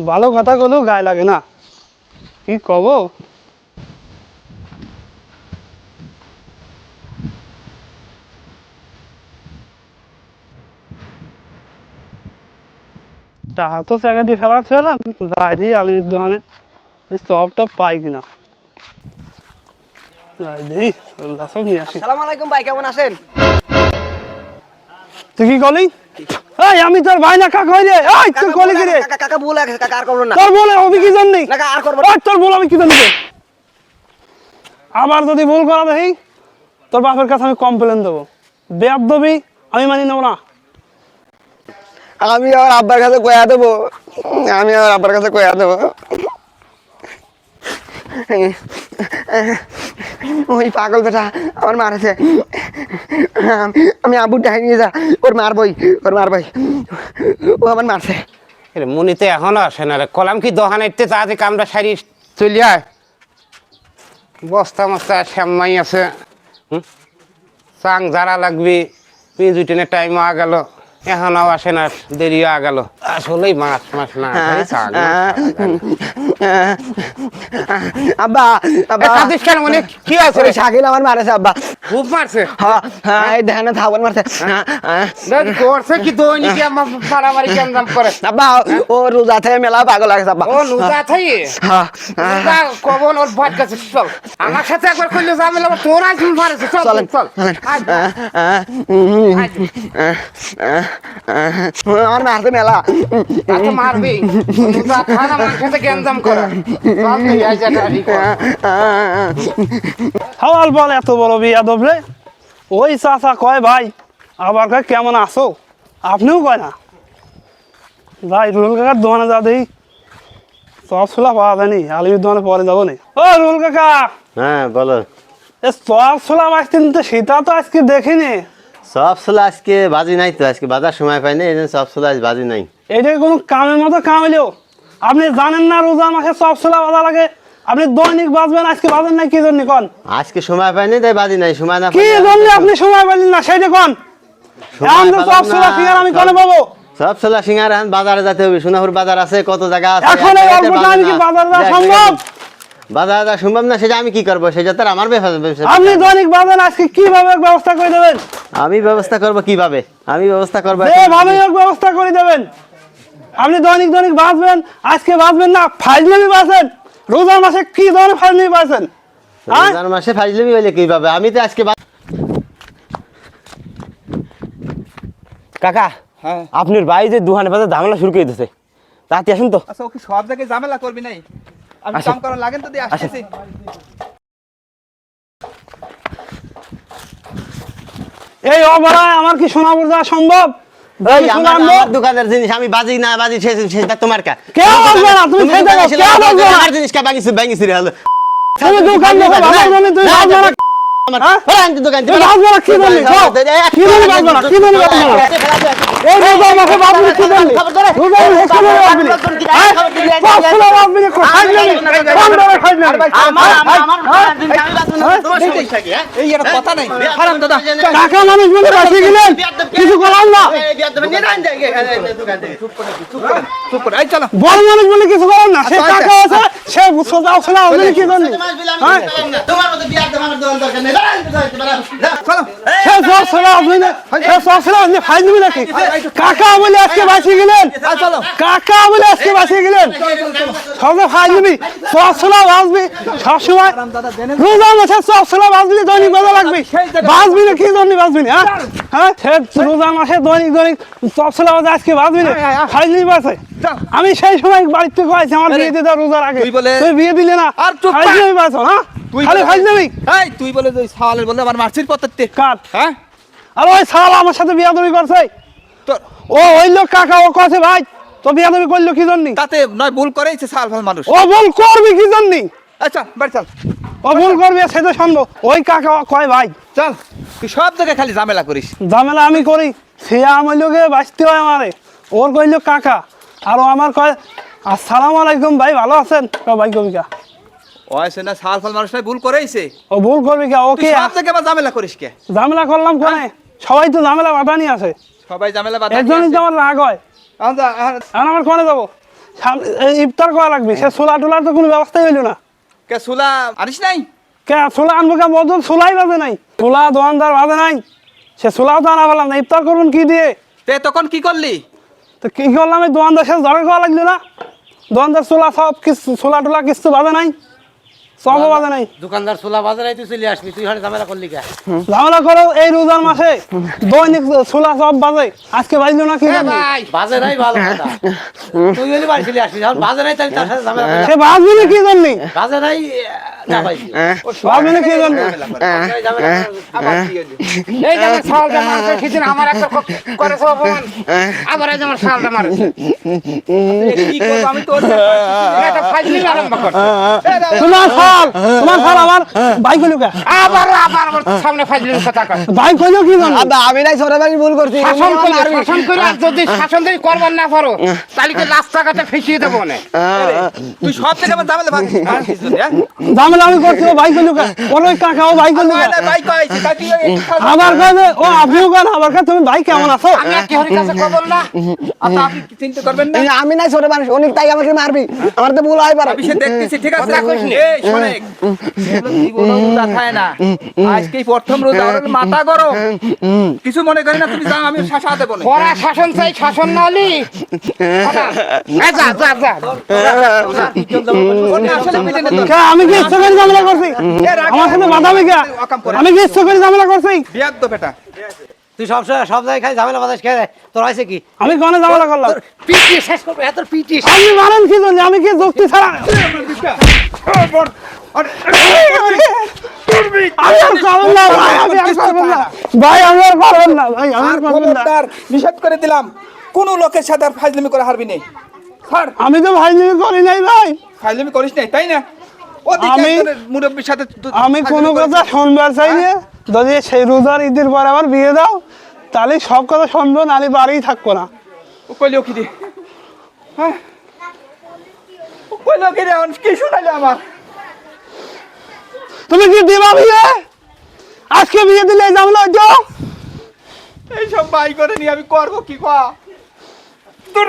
ভালো কথা বলেও গায়ে লাগে না, কি কব। তা তো জায়গা দিয়ে ফেলা ফেলাম, যাই দিই আলুর দোকানে চপ টপ পাই কিনা। যাই দিই সব নিয়ে আসি। আসসালামু আলাইকুম ভাই, কেমন আছেন? তুই কি কলি? এই আমি তোর ভাই না কাকা হই রে। এই তুই কলি কি রে? কাকা বলে গেছে, কাকা আর করবেন না। তোর বলে আমি কি জানি? কাকা আর করবেন না। তোর বলে আমি কি জানি? আবার যদি ভুল করা দেখি তোর বাপের কাছে আমি কমপ্লেন দেবো। বেয়াদবি আমি মানি নেব না। আমি আমার আব্বার কাছে কয়া দেবো, ওই পাগল বেটা আমার মারেছে। আমি আব্বু ডাই নিয়ে যা, ওর মারবই। ও আমার মারছে। মুনিতে এখনো আসে না রে। কলাম কি দোকানে ইতে তাড়াতাড়ি কামড়া সারি চলি আয়। বস্তা মস্তা শ্যামাই আছে, চাং যারা লাগবি। পিজুটিনে টাইম আ গেল, এখনো আসে না, দেরিও আ গেল। আসলেই মাছ না আব্বা কেন মনে কি আছে রে? শাকিল আমার মারেছে আব্বা, খুব মারছে। হ্যাঁ এই দেখেন থাকবেন মারছে। করছে কি দৈনিক আমার মারামারি কেমন করে আব্বা ও রোজা থেকে মেলা পাগল লাগছে আব্বা। ও লুজা থাই কবন ওর ভাত কাছে। চল আমার সাথে একবার করলে ঝামেলা, তোর আজ মারেছে। চল চল আমার মারছে মেলা। মারবি আমার সাথে গ্যাঞ্জাম করা। সওয়াল বল এত বড় বিয়াদব রে। ওই চাচা কয় ভাই আবার কয় কেমন আছো, আপনিও কয় না। যাই রুল কাকার দোকানে যা দেখি চপ ছোলা পাওয়া যায়নি, আলির দোকানে পরে যাবো নি। ও রুল কাকা। হ্যাঁ বলো। এ চপ ছোলা মাছতে সেটা তো আজকে দেখিনি। সব ছোলা আজকে বাজি নাই তো, আজকে বাজার সময় পাইনি, এই জন্য সব ছোলা আজ বাজি নাই। এইটা কোনো কামের মতো কাম হইলেও আপনি জানেন না রোজা মাসে চপ ছোলা বাজা লাগে, আপনি দৈনিক বাজবেন, আজকে বাজেন নাই কি জন্য কন? আজকে সময় পাইনি তাই বাজি নাই। সময় না কি জন্য আপনি সময় পাইলেন না সেইটা কন? চপ ছোলা ফিগার আমি কনে পাবো? সব ছোলা সিঙ্গার এখন বাজারে যেতে হবে। সোনাপুর বাজার আছে, কত জায়গা আছে। এখন এই অল্প টাইমে কি বাজার যাওয়া সম্ভব? বাজার যাওয়া সম্ভব না, সেটা আমি কি করবো? সেটা তো আমার ব্যবসা। আপনি দৈনিক বাজেন, আজকে কিভাবে ব্যবস্থা করে দেবেন? আমি ব্যবস্থা করবো কিভাবে? আমি ব্যবস্থা করবো যেভাবে হোক ব্যবস্থা করে দেবেন। আপনি দৈনিক বাজবেন, আজকে বাজবেন না, ফাইজলামি বাজেন। রোজার মাসে কি ধরনের ফাইজলামি বাজেন? রমজান মাসে ফাইজলামি হইলে কিভাবে? আমি তো আজকে কাকা আপনার ভাই যে দোকানে বাজার ঝামেলা শুরু করে দিতেছে, তাতে আসুন তো। আচ্ছা ওকে সব জায়গায় ঝামেলা করবি নাই, আমি কাম করার লাগেন তো দিয়ে আসতেছি। এই অবরায় আমার কি সোনা বোঝা সম্ভব? আমার দোকানের জিনিস আমি বাজি না বাজি সেটা তোমার কা কে বলবে না? তুমি সেটা কে বলবে না? আমার জিনিস কা ভাঙিছি রে। তুমি দোকান দেখো বাবা, তুমি তুই বাজবে না। আমার দোকান তুই বাজবে না কি বললি? কি বললি বাজবে না? কি বললি বাজবে না? এই রোজা মাসে বাজবে কি বললি? রোজা মাসে কি বললি বাজবে না? পাঁচশো বাজবে না, খাইলি কোন ধরে খাইলি? এই এর কথা নাই হারাম দাদা। টাকা মানুষ বলে বাঁচি গেলেন, কিছু করলাম না। চুপ করে এই চলো। বড় মানুষ বলে কিছু করলাম না। সে টাকা আছে, সে সোজা আসলে আপনি কি জানেন? তোমার মতো বিয়ার দেওয়ার দরকার নেই। চলো সে সব ছেলে আপনি না, সে সব ছেলে আপনি ফাইল দিবি নাকি? কাকা বলে আজকে বাঁচিয়ে গেলেন, চলো কাকা বলে আজকে বাঁচিয়ে গেলেন, সবে ফাইল দিবি, সব ছেলে বাঁচবি সবসময়। রোজা মাসে সব ছেলে বাঁচবি, দৈনিক বাজা লাগবি, বাঁচবি না কি জন্য বাঁচবি না? হ্যাঁ রোজা মাসে দৈনিক সব ছেলে বাজে আজকে বাঁচবি না, ফাইল দিবি বাঁচে। আমি সেই সময় বাড়িতে কয়েছি আমার বিয়ে দিতে রোজার আগে, তুই বিয়ে দিলে না, ফাইল দিবি বাঁচো না, খালি ফাইল দিবি। এই তুই বলে ওই সাওয়ালের বলে আমার মারছিস পত্তে কাট। হ্যাঁ আর ওই শালা আমার সাথে বিয়াদবি করছে। তোর ও ওই লোক কাকা ও কছে ভাই তো বিয়াদবি করলো কি জন্য? তাতে নয় ভুল করেইছে সাল ফাল মানুষ। ও ভুল করবি কি জন্য? আচ্ছা বাড়ি চল। ও ভুল করবি সেটা শুনবো। ওই কাকা কয় ভাই চল, তুই সব জায়গায় খালি ঝামেলা করিস। ঝামেলা আমি করি, সে আমার লোকে বাঁচতে হয় আমারে। ওর কইলো কাকা, আর ও আমার কয় আসসালামু আলাইকুম ভাই, ভালো আছেন? ভাই কবিকা ওইছে না সাল ফাল মানুষ ভুল করেইছে। ও ভুল করবি কে? ওকে সব জায়গায় আবার ঝামেলা করিস কে? ঝামেলা করলাম কোনে? সবাই তো ঝামেলা বাধা নিয়ে আসে, সবাই ঝামেলা বাধা এর জন্যই তো আমার রাগ হয়। এখন আমার কোনে যাবো, ইফতার করা লাগবে, সে ছোলা টোলার তো কোনো ব্যবস্থাই হইলো না। কে সুলা আনিস নাই? কে ছোলা আনবো, কে বদল ছোলাই বাজে নাই, ছোলা দোকানদার বাজে নাই, সে ছোলাও তো আনা পেলাম না। ইফতার করুন কি দিয়ে? তে তখন কি করলি? তো কি করলাম, এই দোকানদার সাথে ঝড়ে খাওয়া লাগলো না। দোকানদার ছোলা সব কিছু, ছোলা টোলা কিছু বাজে নাই, সবও বাজে নাই। দোকানদার ছোলা বাজারে তুই চলে আসবি, তুই হলে ঝামেলা করলি কে? ঝামেলা করো এই রোজার মাসে, দৈনিক ছোলা সব বাজে, আজকে বাজলো না কি জানি? বাজে নাই ভালো কথা, তুই হলে বাড়ি চলে আসবি, যখন বাজে নাই তাহলে তার সাথে ঝামেলা করবি। সে বাজবে না কি জানি, বাজে নাই না ভাই, বাজবে না কি জানি? আবার কি হইলো? এই যে আমার শালটা মারছে সেদিন, আমার একটা করেছে অপমান, আবার এই যে আমার শালটা মারছে। কি করব আমি তো এটা ফাজলি আরম্ভ করছে। তোমার ফাল আমার ভাই কইলো কে? আবার আমার সামনে ফাজলির কথা কয়। ভাই কইলো কি জানি? আব্বা আমি নাই ছোট ভাই ভুল করছি, শাসন করে আর যদি শাসন যদি করবার না পারো তাহলে কি রাস্তাঘাটে ফেসিয়ে দেবো না। তুই সব থেকে আমার ঝামেলা বাঁধিস। ঝামেলা আমি করছি, ও ভাই কইলো কে? ওর ওই কাকা ও ভাই কইলো কে? ভাই কইছে কাকি আবার কইবে ও আপনিও কেন, আবার কে তুমি ভাই কেমন আছো? আমি আর কি হরি কাছে খবর না। আচ্ছা আপনি চিন্তা করবেন না, আমি নাই ছোট মানুষ, অনেক তাই আমাকে মারবি, আমার তো ভুল হয় পারে। আমি সে দেখতেছি, ঠিক আছে? কথা কইস নি। এই শোনেক, জীবনও রোজা খায় না, আজকে প্রথম রোজা, ওর মাথা গরম, কিছু মনে করি না, তুমি যাও, আমি শাসা দেব না। ওরা শাসন চাই, শাসন না হলি যা যা যা। ওর আসলে পিটে না তো। কে আমি কি ইচ্ছা করে ঝামেলা করছি? আমার সাথে বাধাবি কে? আমি কি ইচ্ছা করে ঝামেলা করছি? বিয়াদ তো বেটা। তুই সব সব জায়গায় খাই ঝামেলা বাজাস খেয়ে তোর হয়েছে কি? আমি কোনে ঝামেলা করলাম? পিটিয়ে শেষ করবো, এত পিটিয়ে আপনি মারেন কি জন্য? আমি কি যুক্তি ছাড়া আমি আর করব না ভাই, আমি আর করব না ভাই, আমি আর করব না ভাই, আমি আর করব না। খবরদার নিষেধ করে দিলাম, কোন লোকের সাথে আর ফাজলামি করে হারবি নেই। স্যার আমি তো ভাই নিয়ে করি নাই ভাই, ফাজলামি করিস নাই, তাই না? ও মুরব্বীর সাথে আমি কোনো কথা শুনবার চাই না। যদি সেই রোজার ঈদের পর আবার বিয়ে দাও তাহলে সব কথা শুনবো, নালে বাড়িই থাকবো না। ও কইলো কি রে? হ্যাঁ ও কইলো কি রে? কি শুনাইলে আমার? তুমি কি দিবা বিয়ে? আজকে বিয়ে দিলে এই ঝামেলা হইতো? এইসব বাই করে নিয়ে আমি করবো কি? তোর